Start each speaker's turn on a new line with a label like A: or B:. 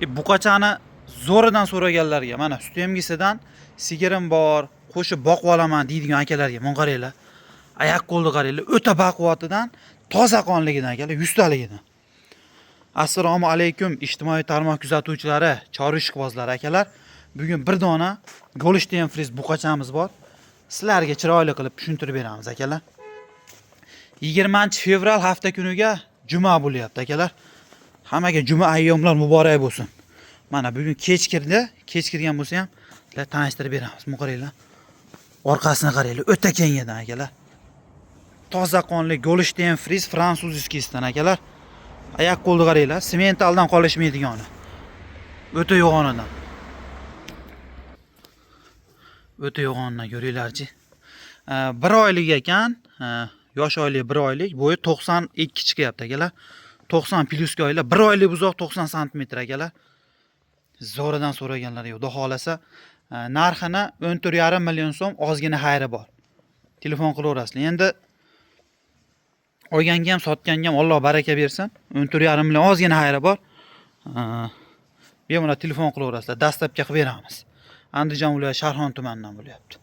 A: Buqachani zo'ridan so'raganlarga, mana Sutemgisidan sigirim bor, qo'shib boqib olaman deydigan akalarga mun qaranglar. Oyoq qo'lni qaranglar, o'ta baquvvatidan, toza qonligidan akalar, 100 taligidan. Assalomu alaykum ijtimoiy tarmoq kuzatuvchilari, chorva ishqibozlari akalar. Bugun bir dona Golden Frise buqachamiz bor. Sizlarga chiroyli qilib tushuntirib beramiz akalar. 20-fevral hafta kuniga juma bo'lyapti akalar. Hammaga juma ayyomlar muborak bo'lsin. Mana bugun kechkirgan bo'lsa ham sizlar tanishtirib beramiz. Bu qaranglar. Orqasini qaranglar, o'ta kengadan akalar. Toza qonli Golden Frise fransuziskisidan akalar. Oyoq qo'lni qaranglar, sementaldan qolishmaydigani. O'ta yo'g'onidan. O'ta yo'g'onidan ko'ringlarchi. 1 oylik ekan, yosh oylik 1 oylik, bo'yi 92 chiqyapti akalar. 90 plyusga oylar, 1 oylik buzoq 90 sm akalar. Zo'ridan so'raganlar yo'q. Xudo xolasa, narxini 14,5 million so'm, ozgina xayri bor. Telefon qilaverasizlar. Endi olganga ham sotganga ham Alloh baraka bersin. 14,5 million ozgina xayri bor. Bemalol telefon qilaverasizlar, dastlabki qilib beramiz. Andijon viloyati Sharxon tumanidan bo'lyapti.